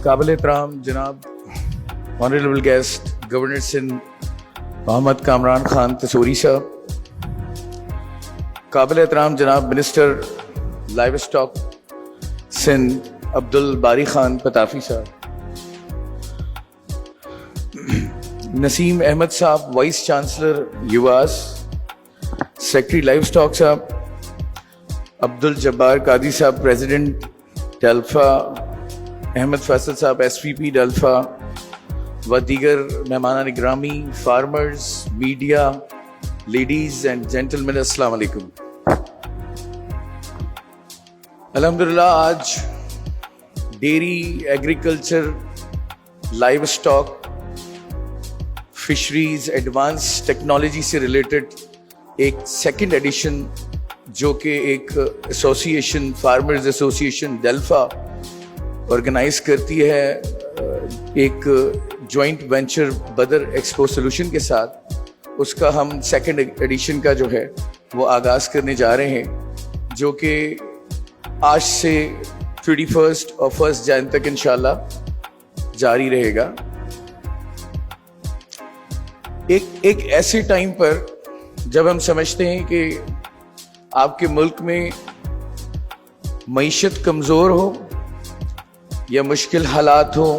काबिल एहतराम जनाब honourable guest governor Sindh Mohammad Kamran Khan Tessori sahab, काबिल एहतराम जनाब minister livestock Sindh Abdul Bari Khan Pitafi sahab, Naseem Ahmed sahab vice chancellor UVAS, secretary livestock sahab, Abdul Jabbar कादी साहब प्रेसिडेंट डल्फा, अहमद फैसल साहब SVP डल्फा व दीगर मेहमान ग्रामी, farmers, media, ladies and gentleman, अस्सलाम वालेकुम। अल्हम्दुलिल्लाह आज dairy, agriculture, live stock, fisheries, advance technology से रिलेटेड एक सेकंड एडिशन जो कि एक एसोसिएशन फार्मर्स एसोसिएशन डल्फा ऑर्गेनाइज करती है, एक जॉइंट वेंचर बदर एक्सपो सोल्यूशन के साथ, उसका हम सेकंड एडिशन का जो है वो आगाज़ करने जा रहे हैं, जो कि आज से 31 और 1 जन तक इंशाल्लाह जारी रहेगा। एक ऐसे टाइम पर जब हम समझते हैं कि आपके मुल्क में मईशत कमज़ोर हो या मुश्किल हालात हो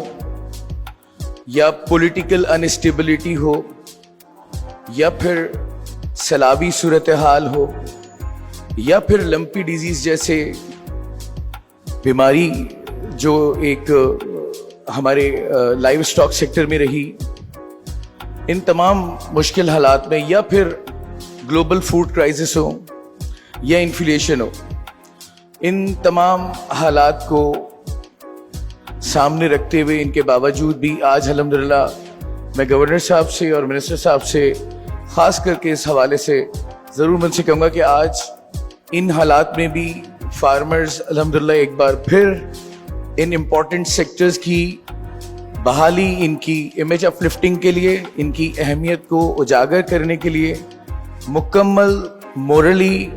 या पॉलिटिकल अनस्टेबिलिटी हो या फिर सैलाबी सूरत हाल हो या फिर लंपी डिजीज़ जैसे बीमारी जो एक हमारे लाइव स्टॉक सेक्टर में रही, इन तमाम मुश्किल हालात में, या फिर ग्लोबल फूड क्राइसिस हो या इन्फ्लेशन हो, इन तमाम हालात को सामने रखते हुए, इनके बावजूद भी आज अल्हम्दुलिल्लाह मैं गवर्नर साहब से और मिनिस्टर साहब से ख़ास करके इस हवाले से ज़रूर मन से कहूँगा कि आज इन हालात में भी फार्मर्स अल्हम्दुलिल्लाह एक बार फिर इन इम्पॉर्टेंट सेक्टर्स की बहाली, इनकी इमेज अपलिफ्टिंग के लिए, इनकी अहमियत को उजागर करने के लिए मुकम्मल मोरली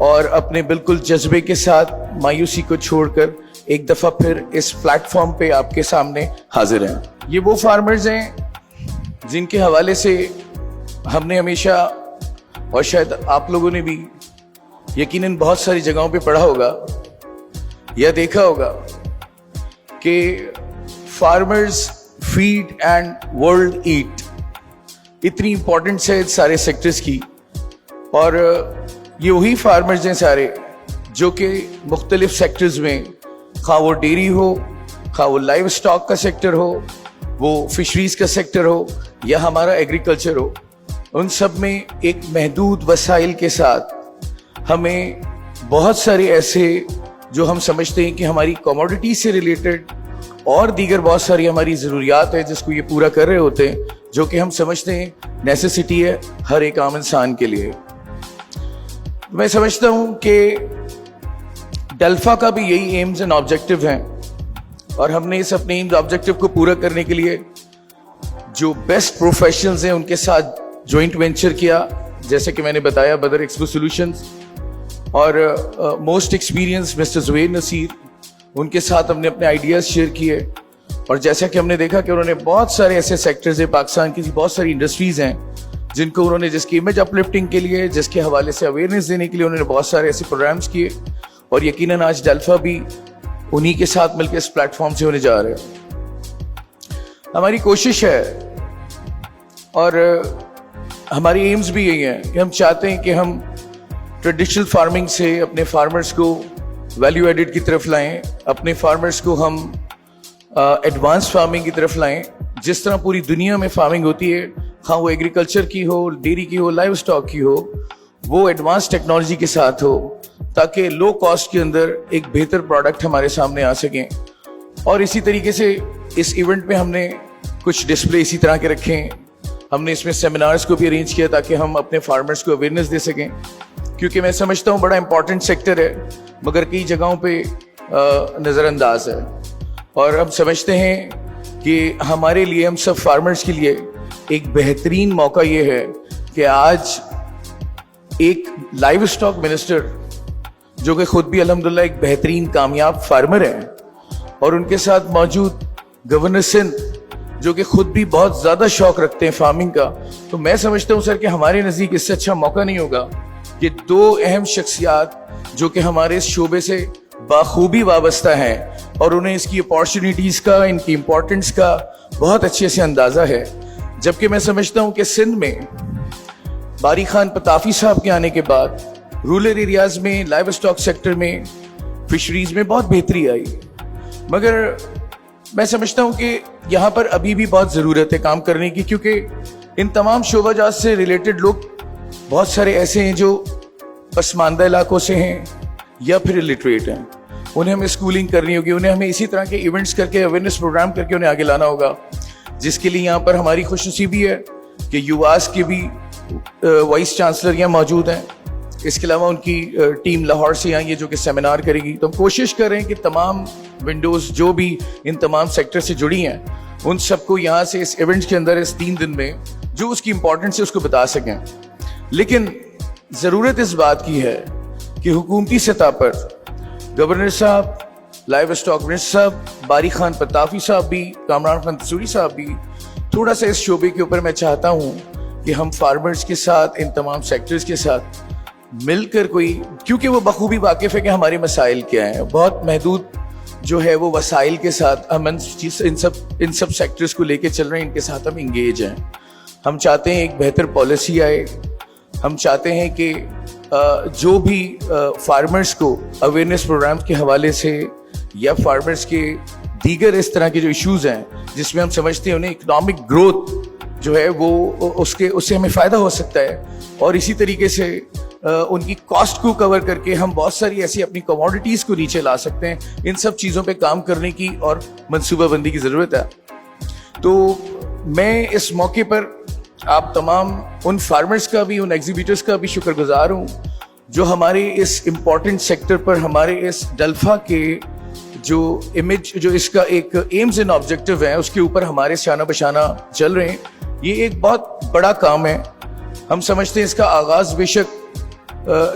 और अपने बिल्कुल जज्बे के साथ मायूसी को छोड़कर एक दफ़ा फिर इस प्लेटफॉर्म पे आपके सामने हाजिर हैं। ये वो फार्मर्स हैं जिनके हवाले से हमने हमेशा, और शायद आप लोगों ने भी यकीनन बहुत सारी जगहों पे पढ़ा होगा या देखा होगा कि फार्मर्स फीड एंड वर्ल्ड ईट, इतनी इंपॉर्टेंस है सारे सेक्टर्स की, और ये वही फार्मर्स हैं सारे जो कि मुख्तलिफ सेक्टर्स में, खा वो डेयरी हो, खा वो लाइव स्टॉक का सेक्टर हो, वो फिशरीज का सेक्टर हो या हमारा एग्रीकल्चर हो, उन सब में एक महदूद वसाइल के साथ हमें बहुत सारे ऐसे जो हम समझते हैं कि हमारी कमोडिटी से रिलेटेड और दीगर बहुत सारी हमारी ज़रूरियात है जिसको ये पूरा कर रहे होते हैं, जो कि हम समझते हैं नेसेसिटी है हर एक आम इंसान के लिए। मैं समझता हूँ कि डल्फा का भी यही एम्स एंड ऑब्जेक्टिव हैं, और हमने इस अपने एम्स ऑब्जेक्टिव को पूरा करने के लिए जो बेस्ट प्रोफेशनल्स हैं उनके साथ जॉइंट वेंचर किया, जैसे कि मैंने बताया बदर एक्सपो सॉल्यूशंस, और most experience mister Zubair Naseer, उनके साथ हमने अपने आइडियाज़ शेयर किए, और जैसा कि हमने देखा कि उन्होंने बहुत सारे ऐसे सेक्टर्स हैं पाकिस्तान की, बहुत सारी इंडस्ट्रीज़ हैं जिनको उन्होंने, जिसकी इमेज अपलिफ्टिंग के लिए, जिसके हवाले से अवेयरनेस देने के लिए उन्होंने बहुत सारे ऐसे प्रोग्राम्स किए, और यकीनन आज डल्फा भी उन्हीं के साथ मिलकर इस प्लेटफॉर्म से होने जा रहे हैं। हमारी कोशिश है और हमारी एम्स भी यही है कि हम चाहते हैं कि हम ट्रेडिशनल फार्मिंग से अपने फार्मर्स को वैल्यू एडिड की तरफ लाएं, अपने फार्मर्स को हम एडवांस फार्मिंग की तरफ लाएं, जिस तरह पूरी दुनिया में फार्मिंग होती है, हाँ वो एग्रीकल्चर की हो, डेयरी की हो, लाइव स्टॉक की हो, वो एडवांस टेक्नोलॉजी के साथ हो, ताकि लो कॉस्ट के अंदर एक बेहतर प्रोडक्ट हमारे सामने आ सकें। और इसी तरीके से इस इवेंट में हमने कुछ डिस्प्ले इसी तरह के रखे हैं, हमने इसमें सेमिनार्स को भी अरेंज किया ताकि हम अपने फार्मर्स को अवेयरनेस दे सकें, क्योंकि मैं समझता हूँ बड़ा इंपॉर्टेंट सेक्टर है मगर कई जगहों पे नज़रअंदाज है, और हम समझते हैं कि हमारे लिए, हम सब फार्मर्स के लिए एक बेहतरीन मौका ये है कि आज एक लाइव स्टॉक मिनिस्टर जो कि खुद भी अल्हम्दुलिल्लाह एक बेहतरीन कामयाब फार्मर हैं और उनके साथ मौजूद गवर्नर सिंध जो कि खुद भी बहुत ज़्यादा शौक रखते हैं फार्मिंग का, तो मैं समझता हूँ सर कि हमारे नज़दीक इससे अच्छा मौका नहीं होगा कि दो अहम शख्सियात जो कि हमारे इस शोबे से बाखूबी वाबस्ता हैं और उन्हें इसकी अपॉर्चुनिटीज़ का, इनकी इम्पोर्टेंस का बहुत अच्छे से अंदाज़ा है। जबकि मैं समझता हूँ कि सिंध में बारी खान पताफी साहब के आने के बाद रूरल एरियाज़ में, लाइव स्टॉक सेक्टर में, फिशरीज़ में बहुत बेहतरी आई, मगर मैं समझता हूँ कि यहाँ पर अभी भी बहुत ज़रूरत है काम करने की, क्योंकि इन तमाम शोबाजात से रिलेटेड लोग बहुत सारे ऐसे हैं जो पसमानदा इलाकों से हैं या फिर इलिटरेट हैं। उन्हें हमें स्कूलिंग करनी होगी, उन्हें हमें इसी तरह के इवेंट्स करके, अवेयरनेस प्रोग्राम करके उन्हें आगे लाना होगा, जिसके लिए यहाँ पर हमारी खुशनसीबी है कि यूआस के भी वाइस चांसलर यहाँ मौजूद हैं। इसके अलावा उनकी टीम लाहौर से आई है जो कि सेमिनार करेगी। तो हम कोशिश कर रहे हैं कि तमाम विंडोज़ जो भी इन तमाम सेक्टर से जुड़ी हैं उन सबको यहाँ से इस इवेंट के अंदर इस 3 दिन में जो उसकी इम्पोर्टेंस है उसको बता सकें। लेकिन ज़रूरत इस बात की है कि हुकूमती सतह पर गवर्नर साहब, लाइव स्टॉक मिनिस्टर साहब, बारी खान पताफी साहब भी, कामरान खान तसूरी साहब भी, थोड़ा सा इस शोबे के ऊपर मैं चाहता हूँ कि हम फार्मर्स के साथ, इन तमाम सेक्टर्स के साथ मिलकर कोई, क्योंकि वो बखूबी वाकिफ़ है कि हमारे मसाइल क्या हैं, बहुत महदूद जो है वो वसाइल के साथ हम इन सब सेक्टर्स को लेके चल रहे हैं, इनके साथ हम इंगेज हैं। हम चाहते हैं एक बेहतर पॉलिसी आए, हम चाहते हैं कि जो भी फार्मर्स को अवेयरनेस प्रोग्राम के हवाले से या फार्मर्स के दीगर इस तरह के जो इश्यूज़ हैं जिसमें हम समझते हैं उन्हें इकोनॉमिक ग्रोथ जो है वो उससे हमें फ़ायदा हो सकता है, और इसी तरीके से उनकी कॉस्ट को कवर करके हम बहुत सारी ऐसी अपनी कमोडिटीज़ को नीचे ला सकते हैं। इन सब चीज़ों पे काम करने की और मनसूबाबंदी की ज़रूरत है। तो मैं इस मौके पर आप तमाम उन फार्मर्स का भी, उन एग्जीबिटर्स का भी शुक्रगुजार हूँ जो हमारे इस इम्पॉर्टेंट सेक्टर पर, हमारे इस डल्फा के जो इमेज, जो इसका एक एम्स एंड ऑब्जेक्टिव है, उसके ऊपर हमारे शाना बशाना चल रहे हैं। ये एक बहुत बड़ा काम है। हम समझते हैं इसका आगाज़ बेशक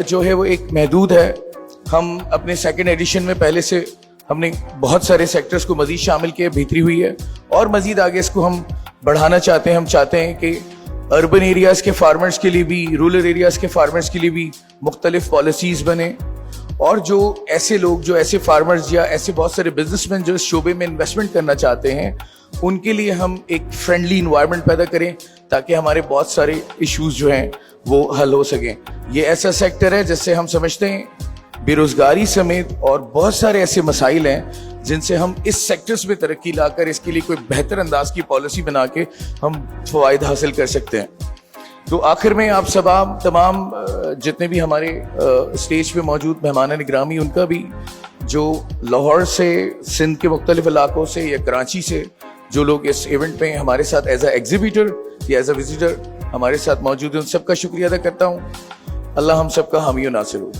जो है वो एक महदूद है। हम अपने सेकंड एडिशन में पहले से हमने बहुत सारे सेक्टर्स को मज़ीद शामिल किया, बेहतरी हुई है, और मज़ीद आगे इसको हम बढ़ाना चाहते हैं। हम चाहते हैं कि अर्बन एरियाज़ के फार्मर्स के लिए भी, रूरल एरियाज़ के फार्मर्स के लिए भी मुख्तलिफ पॉलिसीज़ बने, और जो ऐसे लोग, जो ऐसे फार्मर्स या ऐसे बहुत सारे बिजनेसमैन जो इस शोबे में इन्वेस्टमेंट करना चाहते हैं, उनके लिए हम एक फ्रेंडली इन्वायरमेंट पैदा करें ताकि हमारे बहुत सारे इश्यूज़ जो हैं वो हल हो सकें। ये ऐसा सेक्टर है जिससे हम समझते हैं बेरोज़गारी समेत और बहुत सारे ऐसे मसाइल हैं जिनसे हम इस सेक्टर्स में तरक्की लाकर इसके लिए कोई बेहतर अंदाज की पॉलिसी बना के हम फ़वाइद हासिल कर सकते हैं। तो आखिर में आप सब, तमाम जितने भी हमारे स्टेज पे मौजूद मेहमान निगरामी, उनका भी जो लाहौर से, सिंध के मुख्तलिफ इलाकों से या कराची से जो लोग इस इवेंट में हमारे साथ एज अ एग्जीबिटर या एज अ विजिटर हमारे साथ मौजूद हैं, उन सबका शुक्रिया अदा करता हूँ। अल्लाह हम सबका हामी और नासिर हो।